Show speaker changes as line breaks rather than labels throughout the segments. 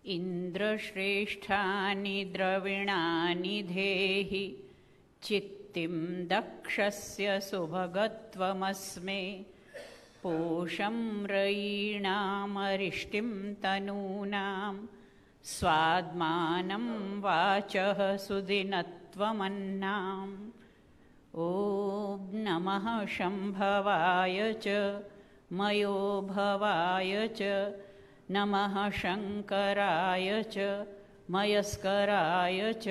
इन्द्रश्रेष्ठानि द्रविणानि धेहि चित्तिं दक्षस्य सुभगत्वमस्मे पोषं रयीणामरिष्टिं तनूनां स्वात्मानं वाचः सुदिनत्वमन्नाम् ॐ नमः शम्भवाय च मयो भवाय च नमः शङ्कराय च मयस्कराय च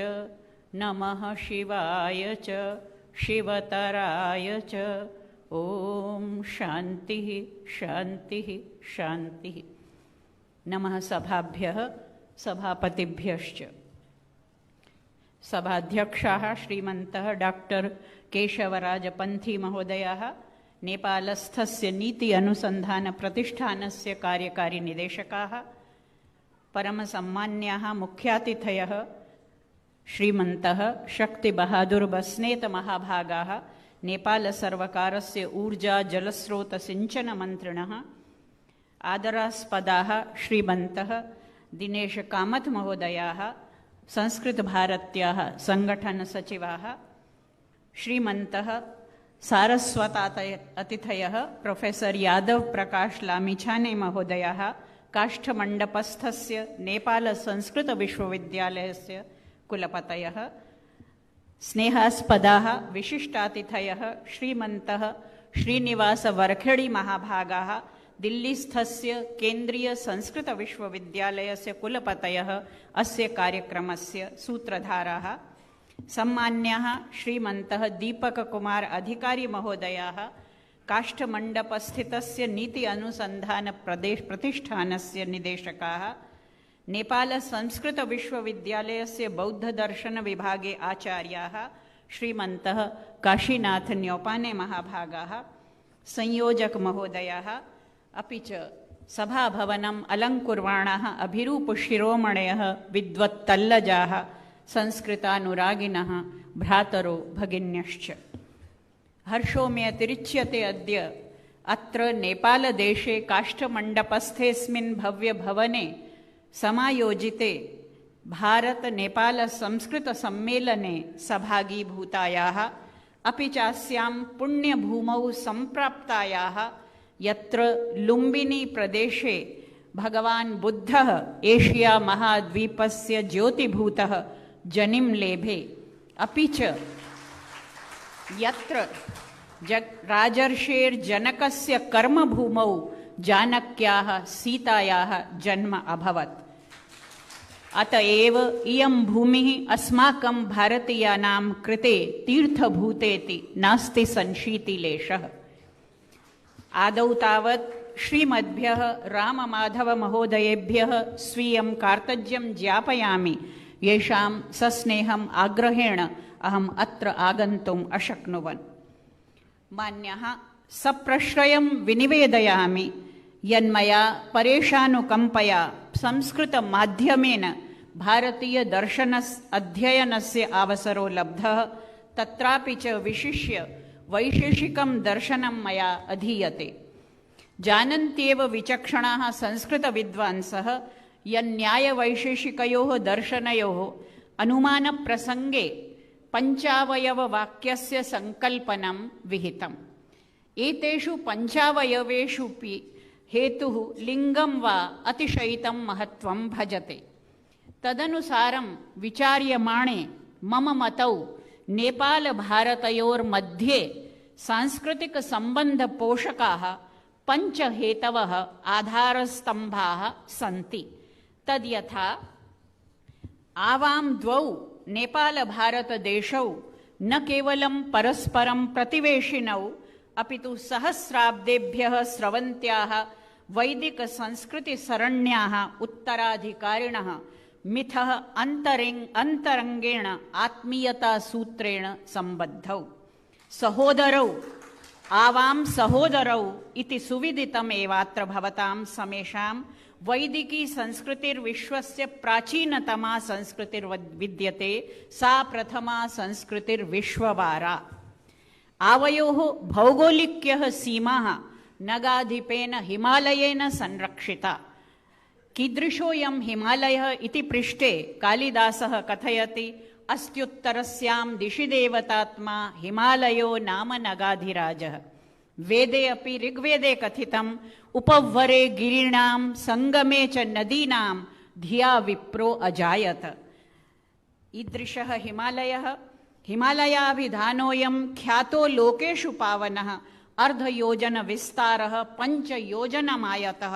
नमः शिवाय च शिवतराय च ॐ शान्तिः शान्तिः शान्तिः। नमः सभाभ्यः सभापतिभ्यश्च। सभाध्यक्षाः श्रीमन्तः डॉक्टर केशवराजपन्थी महोदयाः, नेपालस्थस्य नीति अनुसंधान प्रतिष्ठानस्य कार्यकारी निदेशकाः, परमसम्मान्याः मुख्यातिथयः श्रीमन्तः शक्तिबहादुर बस्नेत महाभागाः, नेपाल सर्वकारस्य ऊर्जा जलस्रोत सिंचन मन्त्रिणः, आदरास्पदाः श्रीमन्तः दिनेश कामत महोदयाः, संस्कृत भारत्याः संगठन सचिवाः, श्रीमन्तः सारस्वतात अतिथयः प्रोफेसर यादव प्रकाश लामिछाने महोदयाः, काष्ठमण्डपस्थस्य नेपाल संस्कृत विश्वविद्यालयस्य कुलपतयः, स्नेहास्पदाः विशिष्टातिथयः श्रीमन्तः श्रीनिवास वरखेडी महाभागाः, दिल्लीस्थस्य केन्द्रीय संस्कृत विश्वविद्यालयस्य कुलपतयः, अस्य कार्यक्रमस्य सूत्रधाराः, सम्मान्याः श्रीमन्तः दीपक कुमार अधिकारी महोदयाः, काष्ठमण्डपस्थितस्य नीति अनुसंधान प्रतिष्ठानस्य निदेशकाः, नेपाल संस्कृत विश्वविद्यालयस्य बौद्ध दर्शन विभागे आचार्याः श्रीमन्तः काशीनाथ न्योपाने महाभागाः, संयोजक महोदयाः, अपि च सभाभवनम् अलङ्कुर्वाणाः अभिरूपशिरोमणयः विद्वत्तल्लजाः, संस्कृतानुरागिणः भ्रातरो भगिन्यश्च। हर्षो मे अतिरिच्यते अद्य अत्र नेपालदेशे काष्ठमण्डपस्थेऽस्मिन् भव्यभवने समायोजिते भारत नेपाल संस्कृत सम्मेलने सहभागीभूतायाः अपि चास्यां पुण्यभूमौ सम्प्राप्तायाः यत्र लुम्बिनी प्रदेशे भगवान् बुद्धः एशिया महाद्वीपस्य ज्योतिभूतः जनिं लेभे, अपि च यत्र राजर्षेर्जनकस्य कर्मभूमौ जानक्याः सीतायाः जन्म अभवत्। अतएव इयं भूमिः अस्माकं भारतीयानां कृते तीर्थभूतेति नास्ति संशीतिलेशः। आदौ तावत् श्रीमद्भ्यः राममाधवमहोदयेभ्यः स्वीयं कार्तज्यं ज्ञापयामि, येषां सस्नेहम् आग्रहेण अहम् अत्र आगन्तुम् अशक्नुवन्। मान्यः, सप्रश्रयं विनिवेदयामि यन्मया परेशानुकम्पया संस्कृतमाध्यमेन भारतीयदर्शनाध्ययनस्य अवसरो लब्धः, तत्रापि च विशिष्य वैशेषिकं दर्शनं मया अधीयते। जानन्त्येव विचक्षणाः संस्कृतविद्वांसः यन्न्यायवैशेषिकयोः दर्शनयोः अनुमानप्रसङ्गे पञ्चावयववाक्यस्य सङ्कल्पनं विहितम्। एतेषु पञ्चावयवेषुपि हेतुः लिङ्गं वा अतिशयितं महत्त्वं भजते। तदनुसारं विचार्यमाणे मम मतौ नेपालभारतयोर्मध्ये सांस्कृतिकसम्बन्धपोषकाः पञ्चहेतवः आधारस्तम्भाः सन्ति। तद्यथा आवां द्वौ नेपालभारतदेशौ न केवलं परस्परं प्रतिवेशिनौ अपितु सहस्राब्देभ्यः स्रवन्त्याः वैदिकसंस्कृतिसरण्याः उत्तराधिकारिणः मिथः अन्तरङ्गेण आत्मीयतासूत्रेण सम्बद्धौ। सहोदरौ आवां सहोदरौ इति सुविदितमेवात्र भवतां समेषां वैदिकी संस्कृतिर्विश्वस्य प्राचीनतमा संस्कृतिर्विद्यते, सा प्रथमा संस्कृतिर्विश्ववारा। आवयोः भौगोलिक्यः सीमाः नगाधिपेन हिमालयेन संरक्षिता। कीदृशोऽयं हिमालयः इति पृष्टे कालिदासः कथयति, अस्त्युत्तरस्यां दिशि देवतात्मा हिमालयो नाम नगाधिराजः। वेदे अपि ऋग्वेदे कथितम्, उपव्वरे गिरीणां संगमे च नदीनां धिया विप्रो अजायत। ईदृशः हिमालयः, हिमालयाभिधानोऽयं ख्यातो लोकेषु पावनः, अर्धयोजन विस्तारः 5 योजनमायतः,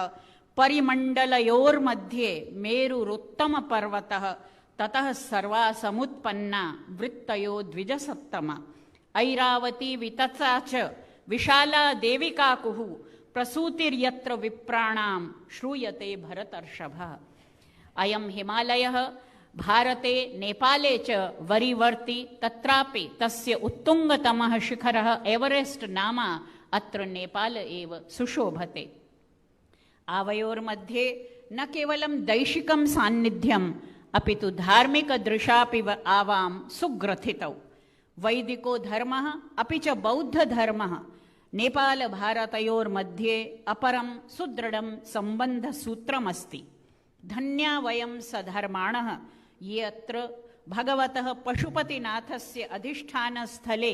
परिमण्डलयोर्मध्ये मेरुरुत्तमपर्वतः, ततः सर्वा समुत्पन्ना वृत्तयो द्विजसत्तमा, ऐरावती वितता च विशाला देविकाकुः, प्रसूतिर्यत्र विप्राणां श्रूयते भरतर्षभः। अयं हिमालयः भारते नेपाले च वरीवर्ति, तत्रापि तस्य उत्तुङ्गतमः शिखरः एवरेस्ट् नाम अत्र नेपाल एव सुशोभते। आवयोर्मध्ये न केवलं दैशिकं सान्निध्यम् अपि तु धार्मिकदृशापि आवां सुग्रथितौ। वैदिको धर्मः अपि च बौद्धधर्मः नेपालभारतयोर्मध्ये अपरं सुदृढं सम्बन्धसूत्रमस्ति। धन्या वयं सधर्माणः ये अत्र भगवतः पशुपतिनाथस्य अधिष्ठानस्थले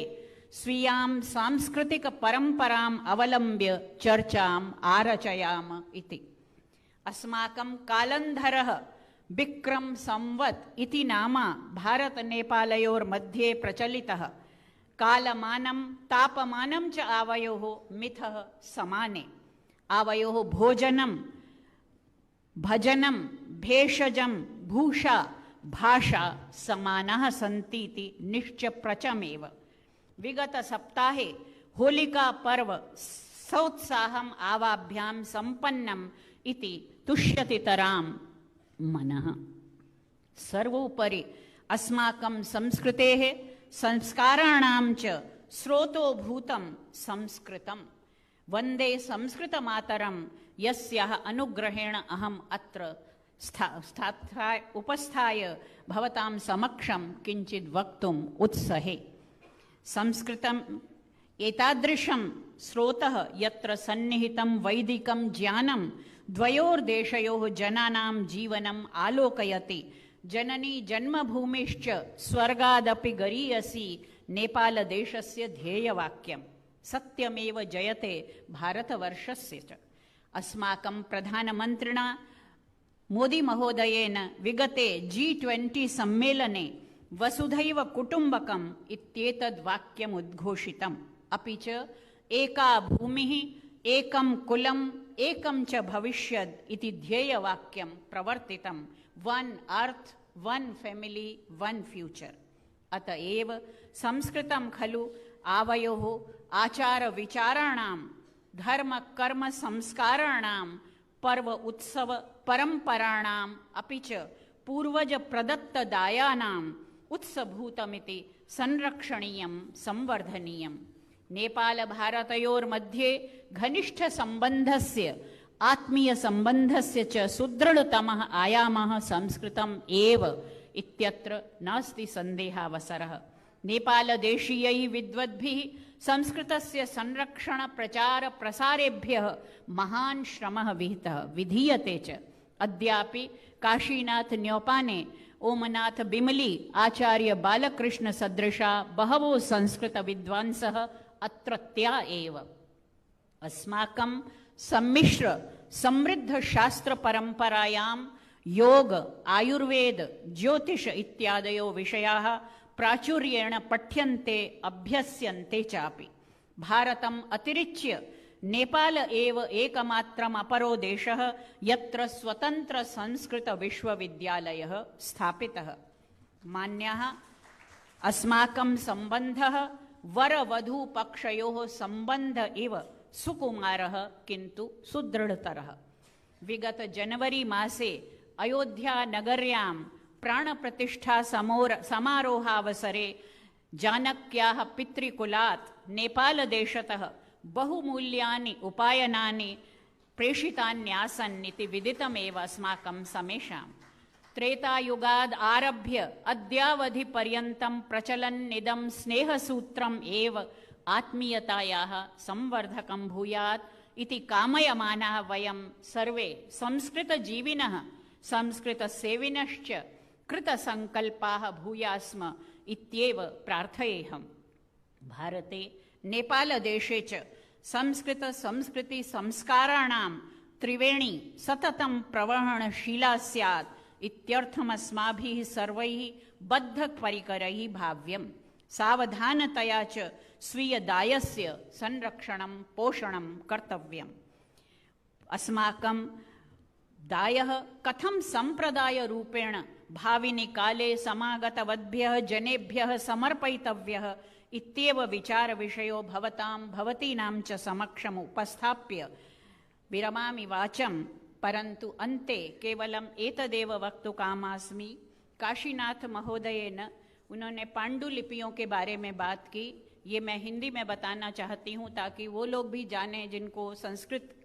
स्वीयां सांस्कृतिकपरम्पराम् अवलम्ब्य चर्चाम् आरचयाम इति। अस्माकं कालन्धरः विक्रम संवत् इति नाम भारतनेपालयोर्मध्ये प्रचलितः। कालमानं तापमानं च आवयोः मिथः समाने। आवयोः भोजनं भजनं भेषजं भूषा भाषा समानाः सन्तीति निश्चप्रचमेव। विगत सप्ताहे होलिका पर्व सोत्साहम् आवाभ्यां सम्पन्नम् इति तुष्यतितरां मनः। सर्वोपरि अस्माकं संस्कृतेः संस्काराणां च स्रोतोभूतं संस्कृतं। वन्दे संस्कृतमातरं, यस्याः अनुग्रहेण अहम् अत्र उपस्थाय भवतां समक्षं किञ्चित् वक्तुम् उत्सहे। संस्कृतम् एतादृशं स्रोतः यत्र सन्निहितं वैदिकं ज्ञानं द्वयोर्देशयोः जनानां जीवनम् आलोकयति। जननी जन्मभूमिश्च स्वर्गादपि गरीयसी नेपालदेशस्य ध्येयवाक्यं। सत्यमेव जयते भारतवर्षस्य च। अस्माकं प्रधानमन्त्रिणा मोदीमहोदयेन विगते G20 सम्मेलने वसुधैव कुटुम्बकम् इत्येतद् वाक्यम् उद्घोषितम्। अपि च एका भूमिः एकं कुलम् एकं च भविष्यद् इति ध्येयवाक्यं प्रवर्तितं। One earth one family one future. अतएव संस्कृतं खलु आवयोः आचार विचाराणां धर्म कर्म संस्काराणां पर्व उत्सव परम्पराणाम् अपि च पूर्वज प्रदत्त दायानाम् उत्सभूतमिति संरक्षणीयं संवर्धनीयम्। नेपाल भारतयोर्मध्ये घनिष्ठ सम्बन्धस्य आत्मीय सम्बन्धस्य च सुदृढतमः आयामः संस्कृतम् एव इत्यत्र नास्ति सन्देहावसरः। नेपालदेशीयैः विद्वद्भिः संस्कृतस्य संरक्षण प्रचार प्रसारेभ्यः महान् श्रमः विहितः विधीयते च। अद्यापि काशीनाथ न्योपाने, ओमनाथ बिमली, आचार्य बालकृष्ण सदृशा बहवो संस्कृत विद्वांसः अत्रत्या एव। अस्माकं सम्मिश्र समृद्ध शास्त्र परंपरायां योग आयुर्वेद ज्योतिष इत्यादयो विषयाः प्राचुर्येण पठ्यन्ते अभ्यस्यन्ते चापि। भारतम् अतिरिच्य नेपाल एव एकमात्रम् अपरो देशः यत्र स्वतन्त्र संस्कृत विश्वविद्यालयः स्थापितः। मान्याः, अस्माकं सम्बन्धः वरवधू पक्षयोः सम्बन्ध इव सुकुमारः किन्तु सुदृढतरः। विगत जनवरी मासे अयोध्या नगर्यां प्राणप्रतिष्ठा समारोहावसरे जानक्याः पितृकुलात् नेपालदेशतः बहुमूल्यानि उपायनानि प्रेषितान्यासन् इति विदितमेव अस्माकं समेषाम्। त्रेतायुगाद् आरभ्य अद्यावधि पर्यन्तं प्रचलन्निदं स्नेहसूत्रम् एव आत्मीयतायाः संवर्धकं भूयात् इति कामयमानाः वयं सर्वे संस्कृतजीविनः संस्कृतसेविनश्च कृतसङ्कल्पाः भूयास्म इत्येव प्रार्थयेऽहम्। भारते नेपालदेशे च संस्कृतसंस्कृतिसंस्काराणां त्रिवेणी सततं प्रवहणशीला स्यात् इत्यर्थमस्माभिः सर्वैः बद्धपरिकरैः भाव्यम्। सावधानतया च स्वीयदायस्य संरक्षणं पोषणं कर्तव्यम्। अस्माकं दायः कथं सम्प्रदायरूपेण भाविनि काले समागतवद्भ्यः जनेभ्यः समर्पयितव्यः इत्येव विचारविषयो भवतीनां च समक्षम् उपस्थाप्य विरमामि वाचं, परन्तु अन्ते केवलम् एतदेव वक्तुकामास्मि। काशीनाथ महोदयेन उन्होंने पांडुलिपियों के बारे में बात की, ये मैं हिंदी में बताना चाहती हूँ ताकि वो लोग भी जानें जिनको संस्कृत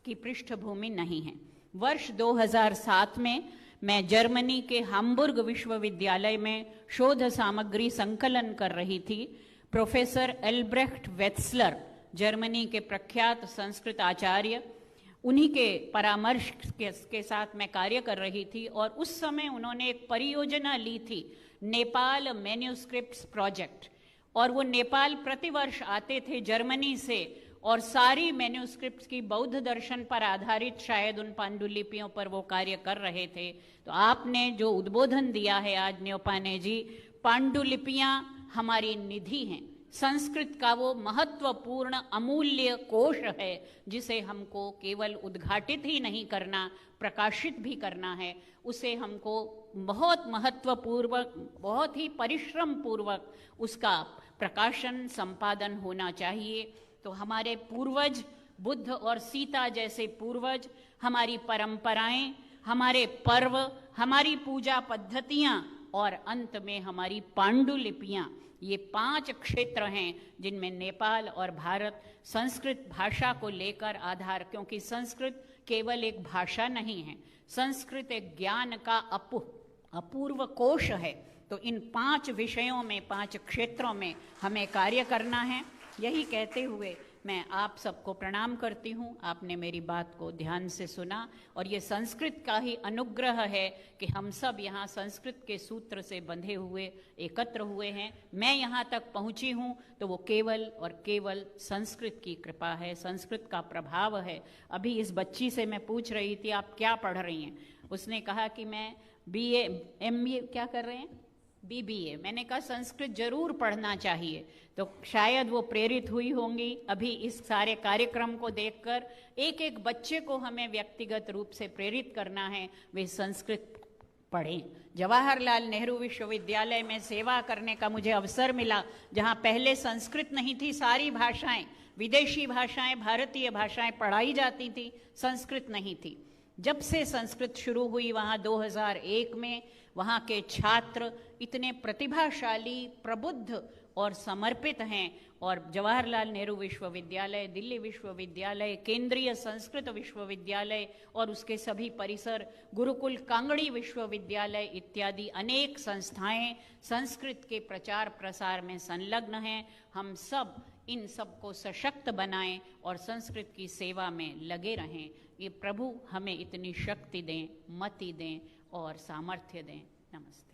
की पृष्ठभूमि नहीं है। वर्ष 2007 में मैं जर्मनी के हाम्बुर्ग विश्वविद्यालय में शोध सामग्री संकलन कर रही थी। प्रोफेसर एल्ब्रेक्ट वेत्सलर, जर्मनी के प्रख्यात संस्कृत आचार्य, उन्हीं के परामर्श के साथ मैं कार्य कर रही थी और उस समय उन्होंने एक परियोजना ली थी, नेपाल मैन्यूस्क्रिप्ट्स प्रोजेक्ट। और वो नेपाल प्रतिवर्ष आते थे जर्मनी से और सारी मैन्यूस्क्रिप्ट्स की बौद्ध दर्शन पर आधारित शायद उन पांडुलिपियों पर वो कार्य कर रहे थे। तो आपने जो उद्बोधन दिया है आज न्योपाने जी, पांडुलिपियां हमारी निधि हैं, संस्कृत का वो महत्वपूर्ण अमूल्य कोश है जिसे हमको केवल उद्घाटित ही नहीं करना, प्रकाशित भी करना है। उसे हमको बहुत महत्वपूर्वक, बहुत ही परिश्रम पूर्वक उसका प्रकाशन संपादन होना चाहिए। तो हमारे पूर्वज, बुद्ध और सीता जैसे पूर्वज, हमारी परंपराएं, हमारे पर्व, हमारी पूजा पद्धतियां और अंत में हमारी पांडुलिपियां, ये 5 क्षेत्र हैं जिनमें नेपाल और भारत संस्कृत भाषा को लेकर आधार, क्योंकि संस्कृत केवल एक भाषा नहीं है, संस्कृत एक ज्ञान का अपूर्व कोश है। तो इन 5 विषयों में, 5 क्षेत्रों में हमें कार्य करना है। यही कहते हुए मैं आप सबको प्रणाम करती हूँ। आपने मेरी बात को ध्यान से सुना और ये संस्कृत का ही अनुग्रह है कि हम सब यहाँ संस्कृत के सूत्र से बंधे हुए एकत्र हुए हैं। मैं यहाँ तक पहुँची हूँ तो वो केवल और केवल संस्कृत की कृपा है, संस्कृत का प्रभाव है। अभी इस बच्ची से मैं पूछ रही थी आप क्या पढ़ रही हैं, उसने कहा कि मैं BA MA क्या कर रहे हैं, BBA। मैंने कहा संस्कृत जरूर पढ़ना चाहिए। तो शायद वो प्रेरित हुई होंगी अभी इस सारे कार्यक्रम को देखकर। एक एक बच्चे को हमें व्यक्तिगत रूप से प्रेरित करना है, वे संस्कृत पढ़ें। जवाहरलाल नेहरू विश्वविद्यालय में सेवा करने का मुझे अवसर मिला, जहाँ पहले संस्कृत नहीं थी, सारी भाषाएं, विदेशी भाषाएं, भारतीय भाषाएं पढ़ाई जाती थी, संस्कृत नहीं थी। जब से संस्कृत शुरू हुई वहाँ 2001 में, वहाँ के छात्र इतने प्रतिभाशाली, प्रबुद्ध और समर्पित हैं। और जवाहरलाल नेहरू विश्वविद्यालय, दिल्ली विश्वविद्यालय, केंद्रीय संस्कृत विश्वविद्यालय और उसके सभी परिसर, गुरुकुल कांगड़ी विश्वविद्यालय इत्यादि अनेक संस्थाएं संस्कृत के प्रचार प्रसार में संलग्न हैं। हम सब इन सबको सशक्त बनाएं और संस्कृत की सेवा में लगे रहें। ये प्रभु हमें इतनी शक्ति दें, मति दें और सामर्थ्य दें। नमस्ते।